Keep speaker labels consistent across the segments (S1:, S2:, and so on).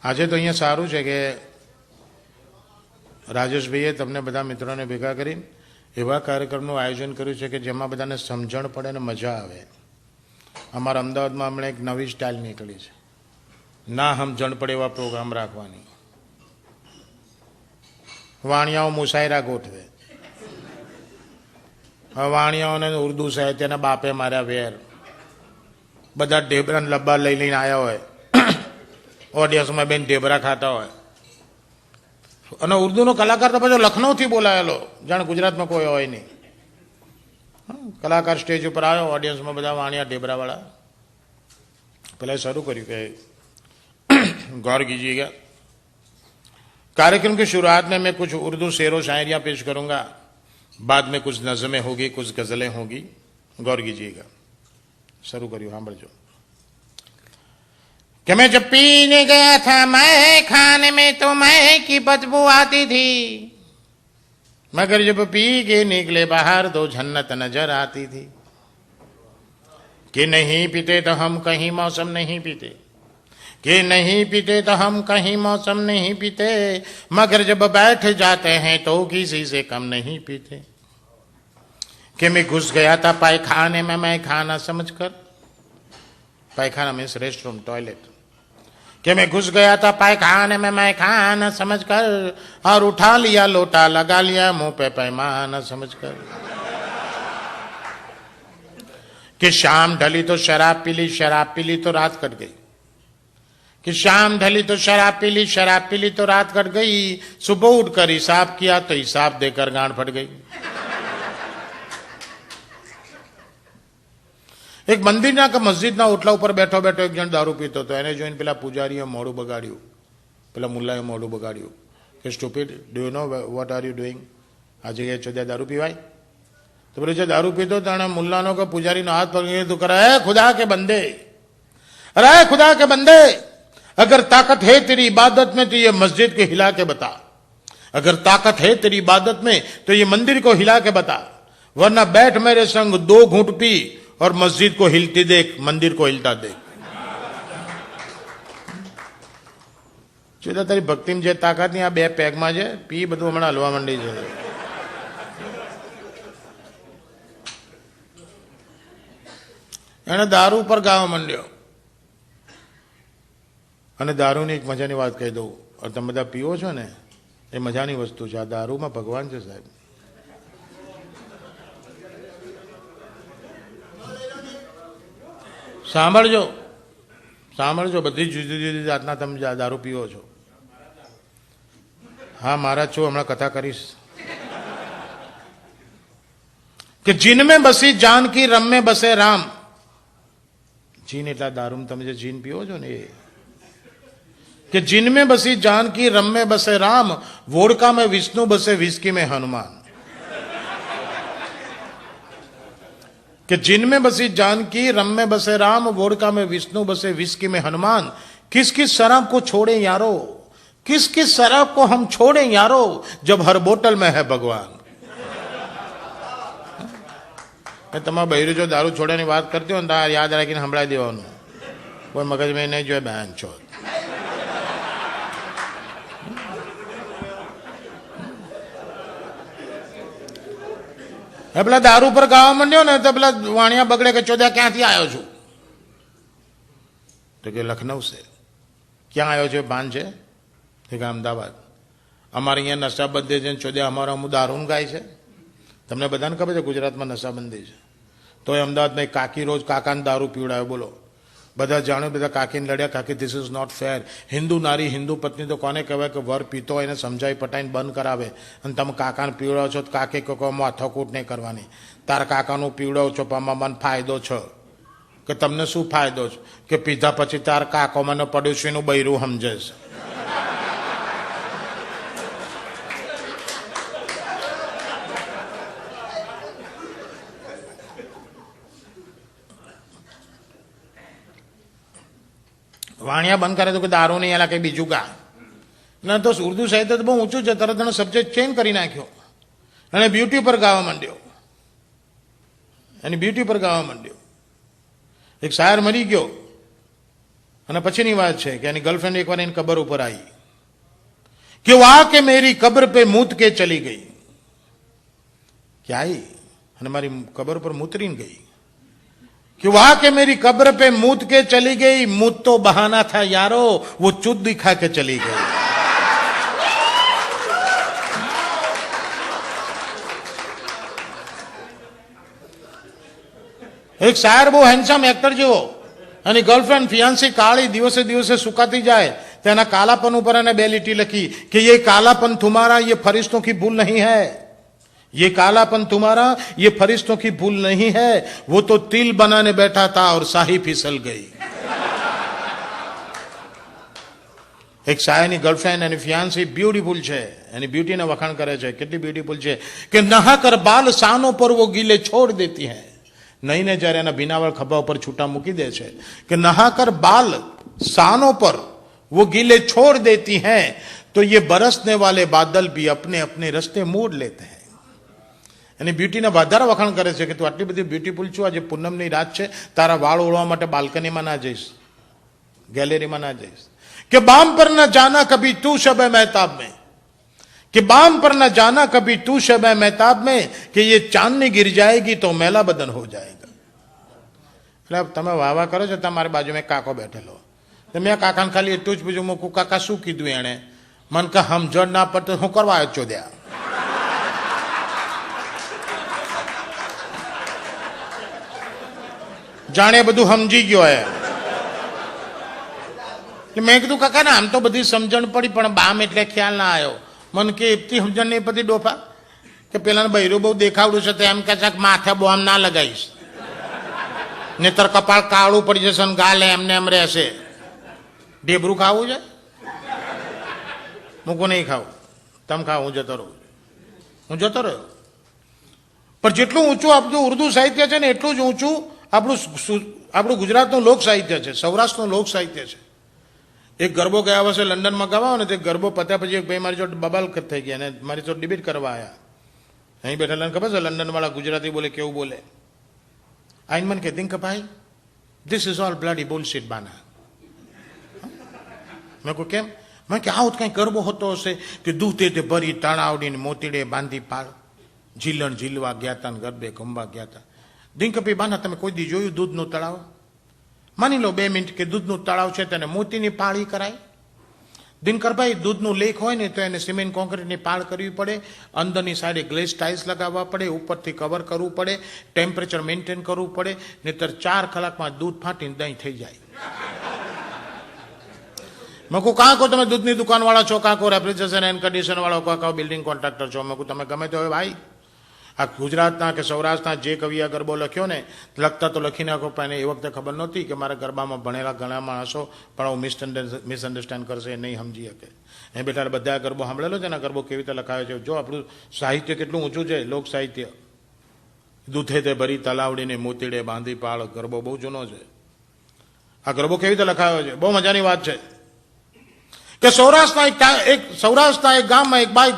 S1: આજે તો અહીંયા સારું છે કે રાજેશભાઈએ તમને બધા મિત્રોને ભેગા કરીને એવા કાર્યક્રમનું આયોજન કર્યું છે કે જેમાં બધાને સમજણ પડે અને મજા આવે. અમારા અમદાવાદમાં હમણાં એક નવી સ્ટાઇલ નીકળી છે, ના સમજણ પડે એવા પ્રોગ્રામ રાખવાની. વાણિયાઓ મુશાયરા ગોઠવે, વાણિયાઓને ઉર્દુ સાહિત્યના બાપે માર્યા વેર, બધા ઢેબરા લબ્બા લઈ લઈને આવ્યા હોય, ઓડિયન્સમાં બેન ઢેબરા ખાતા હોય. અને ઉર્દુનો કલાકાર તો પાછો લખનૌથી બોલાયેલો, જાણે ગુજરાતમાં કોઈ હોય નહીં. કલાકાર સ્ટેજ ઉપર આવ્યો, ઓડિયન્સમાં બધા વાણિયા ઢેબરાવાળા. पहले शुरू करिए कि गौर कीजिएगा, कार्यक्रम की शुरुआत में मैं कुछ उर्दू शेरों शायरियां पेश करूंगा, बाद में कुछ नज़में होगी, कुछ गज़लें होगी. गौर कीजिएगा. शुरू करिए. हाँ बढ़ो. कि मैं जब पीने गया था मैं खाने में तो मैं की बदबू आती थी, मगर जब पी के निकले बाहर तो जन्नत नजर आती थी. कि नहीं पीते तो हम कहीं मौसम नहीं पीते, कि नहीं पीते तो हम कहीं मौसम नहीं पीते, मगर जब बैठ जाते हैं तो किसी से कम नहीं पीते. कि मैं घुस गया था पायखाने में मैं खाना समझकर, पायखाना मीन्स रेस्ट रूम, टॉयलेट. कि मैं घुस गया था पायखाने में मैं खाना समझकर, और उठा लिया लोटा लगा लिया मुंह पे पैमाना समझकर. कि शाम ढली तो शराब पी ली, शराब पी ली तो रात कट गई. कि शाम ढली तो शराब पी ली, शराब पी ली तो रात कट गई. सुबह उठकर हिसाब किया तो हिसाब देकर गांठ फट गई. एक मंदिर का मस्जिद ना ओटला ऊपर बैठो बैठो एक जण दारू पीतो तो એને જોઈને પેલા પૂજારીએ મોઢું બગાડ્યું, પેલા મુલ્લાએ મોઢું બગાડ્યું કે stupid, do you know what are you doing? આ જગ્યાએ ચોદ્યા દારૂ પીવાય? तो बोले दारू पीतो तो मुल्लानों को पुजारी ने हाथ पकड़ तो करा, है खुदा के बंदे, अरे खुदा के बंदे, अगर ताकत है तेरी इबादत में तो ये मस्जिद को हिला के बता, अगर ताकत है तेरी इबादत में तो ये मंदिर को हिला के बता, वरना बैठ मेरे संग 2 घूंट पी और मस्जिद को हिलती देख, मंदिर को हिलता देख. चुदा तारी भक्ति में जे ताकत नहीं, आ 2 पेग में जे पी बधु हमणा हलवा मंडी छे. એને દારૂ પર ગાવા માંડ્યો. અને દારૂની એક મજાની વાત કહી દઉં, તમે બધા પીવો છો ને એ મજાની વસ્તુ છે. આ દારૂમાં ભગવાન છે સાહેબ. સાંભળજો, સાંભળજો, બધી જુદી જુદી જાતના તમે દારૂ પીવો છો. હા મહારાજ છો, હમણાં કથા કરીશ. કે જીન में बसी जानकी रम में बसे राम. जीन एटला दारू में તમે જે જીન પીવો છો ને એ. कि जिन में बसी जानकी रम में बसे राम, वोडका में विष्णु बसे विस्की में हनुमान. कि जिन में बसी जानकी रम में बसे राम, वोडका में विष्णु बसे विस्की में हनुमान. किस किस शराब को छोड़े यारो, किस किस शराब को हम छोड़े यारो, जब हर बोतल में है भगवान. તમારા બૈરું જો દારૂ છોડવાની વાત કરતી હોય ને તારે યાદ રાખીને સંભળાવી દેવાનું, કોઈ મગજમાં નહીં જોઈએ બહેન છો. પેલા દારૂ પર ગાવા માંડ્યો ને તો પેલા વાણિયા બગડે કે ચોદ્યા ક્યાંથી આવ્યો છું? તો કે લખનઉ છે. ક્યાં આવ્યો છે? ભાન છે? કે અમદાવાદ. અમારે અહીંયા નશાબંધી છે, ચોદ્યા અમારો અમુક દારૂ ગાય છે. તમને બધાને ખબર છે ગુજરાતમાં નશાબંધી છે, તો એ અમદાવાદમાં એક કાકી રોજ કાકાને દારૂ પીવડાવે. બોલો, બધા જાણ્યું, બધા કાકીને લડ્યા, કાકી this is not fair. Hindu નારી હિન્દુ પત્ની તો કોને કહેવાય કે વર પીતો હોય એને સમજાવી પટાઈને બંધ કરાવે, અને તમે કાકાને પીવડાવો છો તો કાકી કહો માથાકૂટ નહીં કરવાની. તારા કાકાનું પીવડાવો છો પણ મને ફાયદો છે. કે તમને શું ફાયદો છે? કે પીધા પછી તાર કાકો મને પડોશીનું બૈરું સમજે છે. વાણિયા બંધ કરે તો કે દારૂ નહીં, એલા કંઈ બીજું ગા. ના તો ઉર્દુ સાહિત્ય તો બહુ ઊંચું છે, તરત એનો સબ્જેક્ટ ચેન્જ કરી નાખ્યો અને બ્યુટી પર ગાવા માંડ્યો. એની બ્યુટી પર ગાવા માંડ્યો. એક શાયર મરી ગયો અને પછીની વાત છે કે એની ગર્લફ્રેન્ડ એકવાર એની કબર ઉપર આવી कि वहां के मेरी कब्र पे मूत के चली गई. क्या आई અને મારી કબર પર મૂતરીને ગઈ. कि वहां के मेरी कब्र पे मूत के चली गई. मूत तो बहाना था यारो, वो चुत दिखा के चली गई. એક શાયર બહુ હેન્ડસમ એક્ટર જેવો, અને ગર્લફ્રેન્ડ ફિયાન્સી કાળી દિવસે દિવસે સુકાતી જાય, તેના कालापन ऊपर એને બે લીટી લખી कि ये कालापन तुम्हारा ये फरिश्तों की भूल नहीं है. ये कालापन तुम्हारा ये फरिश्तों की भूल नहीं है. वो तो तिल बनाने बैठा था और शाही फिसल गई. એક શાયરની ગર્લફ્રેન્ડ એની ફિયાન્સી બ્યુટીફુલ છે, એની બ્યુટીને વખાણ કરે છે, કેટલી બ્યુટીફુલ છે કે નહાકર બાલ સાનો પર वो गीले छोड़ देती है. નહીં ને જ્યારે એના ભીનાવળ ખભા ઉપર છૂટા મૂકી દે છે કે નહાકર બાલ સાનો પર वो गीले छोड़ देती हैं तो ये बरसने वाले बादल भी अपने अपने रास्ते मोड़ लेते हैं. એની બ્યુટીને વધારે વખાણ કરે છે કે તું આટલી બધી બ્યુટીફુલ છું, આજે પૂનમની રાત છે, તારા વાળ ઓળવા માટે બાલ્કનીમાં ના જઈશ, ગેલેરીમાં ના જઈશ. કે બામ પર ન જાના કભી તું શબ મહેતાબ में, कि बाम पर न जाना कभी तू शब मेहताब में, कि ये चांदनी गिर जाएगी तो मैला बदन हो जाएगा. એટલે તમે વાવા કરો છો, તમારી બાજુમાં કાકો બેઠેલો, મેં કાકાને ખાલી એટલું જ પૂછ્યું, મૂકું કાકા શું કીધું એને? મન કે સમજણ ના પડતો હું કરવા આવ્યો ચોદ્યા. જાણે બધું સમજી ગયો હે. મેં કીધું કાકા ને આમ તો બધી સમજણ પડી, પણ બામ એટલે ખ્યાલ ના આવ્યો. મન કે એટલી સમજણ નહીં પડી ડોફા કે પેલા બૈરું બહુ દેખાવડું છે, તો એમ કે છે માથે બોમ્બ ના લગાવીશ, નહીતર કપાળ કાળું પડી જશે ને ગાલે એમને એમ રહેશે. ઢેબરું ખાવું છે? મૂકું નહીં ખાવું, તમે ખાવ, હું જતો રહું. હું જતો રહ્યો. પણ જેટલું ઊંચું આપણું ઉર્દુ સાહિત્ય છે ને, એટલું જ ઊંચું આપણું ગુજરાતનું લોક સાહિત્ય છે, સૌરાષ્ટ્રનું લોક સાહિત્ય છે. એક ગરબો ગયા વર્ષે લંડનમાં ગવાયો ને, તે ગરબો પત્યા પછી એક ભાઈ મારી જોડે બબાલ થઈ ગયા અને મારી જોડે ડિબેટ કરવા આવ્યા. અહીં બેઠેલા ખબર છે લંડન વાળા ગુજરાતી બોલે કેવું બોલે? આઈન મન કે think ભાઈ, this is all bloody bullshit બાના. મેં કહું કેમ? મેં કે આવું કંઈ ગરબો હોતો હશે કે દૂધે તે ભરી તણાવડીને મોતીડે બાંધી પાળ, ઝીલણ ઝીલવા ગયા હતા ને ગરબે ઘુમવા ગયા હતા. દિનકપી બાના તમે કોઈ દી જોયું દૂધનું તળાવ? માની લો 2 મિનિટ કે દૂધનું તળાવ છે, તેને મોતીની પાળી કરાય. દિનકરભાઈ, દૂધનું લેક હોય ને તો એને સિમેન્ટ કોન્ક્રીટની પાળ કરવી પડે, અંદરની સાઈડે ગ્લેસ ટાઇલ્સ લગાવવા પડે, ઉપરથી કવર કરવું પડે, ટેમ્પરેચર મેન્ટેન કરવું પડે, નહીતર 4 કલાકમાં દૂધ ફાટીને દહીં થઈ જાય. મેં કહું કાં કહો તમે દૂધની દુકાનવાળા છો, કાં કહો રેફ્રિજરેશન એન્ડ કન્ડિશન વાળો, કાં કહો બિલ્ડિંગ કોન્ટ્રાક્ટર છો. મેં કહું તમે ગમે તે હોય ભાઈ, આ ગુજરાતના કે સૌરાષ્ટ્રના જે કવિએ ગરબો લખ્યો ને, લખતા તો લખી નાખો, પણ એ વખતે ખબર નહોતી કે મારા ગરબામાં ભણેલા ઘણા માણસો પણ હું મિસઅન્ડરસ્ટેન્ડ કરશે, નહીં સમજી શકે. એ બેઠા બધા ગરબો સાંભળેલો છે ને, ગરબો કેવી રીતે લખાયો છે. જો આપણું સાહિત્ય કેટલું ઊંચું છે, લોક સાહિત્ય. દૂધે તે ભરી તલાવડીને મોતીડે બાંધી પાળ, ગરબો બહુ જૂનો છે. આ ગરબો કેવી રીતે લખાયો છે, બહુ મજાની વાત છે. કે સૌરાષ્ટ્રના એક ગામમાં એક બાઈ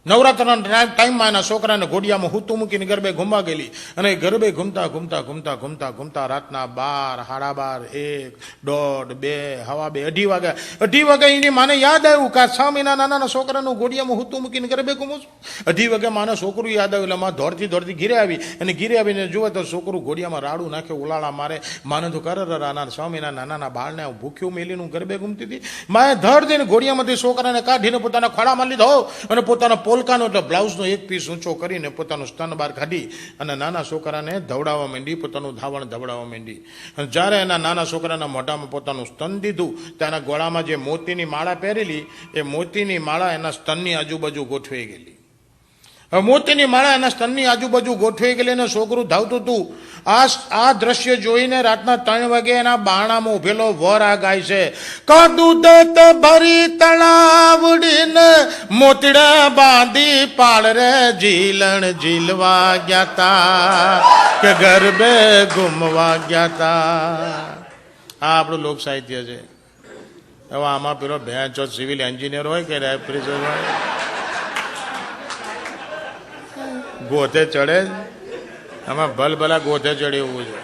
S1: નવરાત્રના ટાઈમમાં એના છોકરાને ઘોડિયામાં હૂતું મૂકીને ગરબે ઘૂમવા ગયેલી, અને ગરબે ઘૂમતા ઘૂમતા ઘૂમતા ઘૂમતા ઘૂમતા રાતના 12, 12:30, 1, 2, 2:30, 2:30 વાગે એની માને યાદ આવ્યું કે 6 મહિના નાના છોકરાનું ઘોડિયામાં હૂતું મૂકીને ગરબે ઘૂમું છું. 2:30 વાગે માના છોકરું યાદ આવ્યું, એટલે માં દોડતી દોડતી ઘીરે આવી, અને ઘીરે આવીને જુએ તો છોકરું ઘોડિયામાં રાડું નાખે, ઉલાળા મારે. માને તો નાના 6 મહિના નાના બાળને ભૂખ્યું મેલીને ગરબે ઘૂમતી હતી. માએ ધડ દઈને ઘોડિયામાંથી છોકરાને કાઢીને પોતાના ખોળામાં લીધો અને પોતાના પોલકાનો એટલે બ્લાઉઝનો એક પીસ ઊંચો કરીને પોતાનું સ્તન બહાર કાઢી અને નાના છોકરાને ધવડાવવા માંડી, પોતાનું ધાવણ ધવડાવવા માંડી. અને જ્યારે એના નાના છોકરાના મોઢામાં પોતાનું સ્તન દીધું, તેના ગળામાં જે મોતીની માળા પહેરેલી, એ મોતીની માળા એના સ્તનની આજુબાજુ ગોઠવાઈ ગયેલી. હવે મોતીની માળા એના સ્તનની આજુબાજુ ગોઠવાઈ ગયેલી અને છોકરું ધાવતું હતું. આ દ્રશ્ય જોઈને રાતના 3 વાગે એના બારણામાં ઉભેલો વર આ ગાય છે, કદુદત ભરી તળાવડીને મોતીડે બાંધી પાળ રે, ઝીલણ ઝીલવા ગયા તા કે ગરબે ઘૂમવા ગયા તા. આ આપણું લોક સાહિત્ય છે. હવે આમાં પેલો ભેંચો સિવિલ એન્જિનિયર હોય કે રેફ્રિજરેટર હોય, ગોથે ચડે, આમાં ભલભલા ગોથે ચડે એવું છે.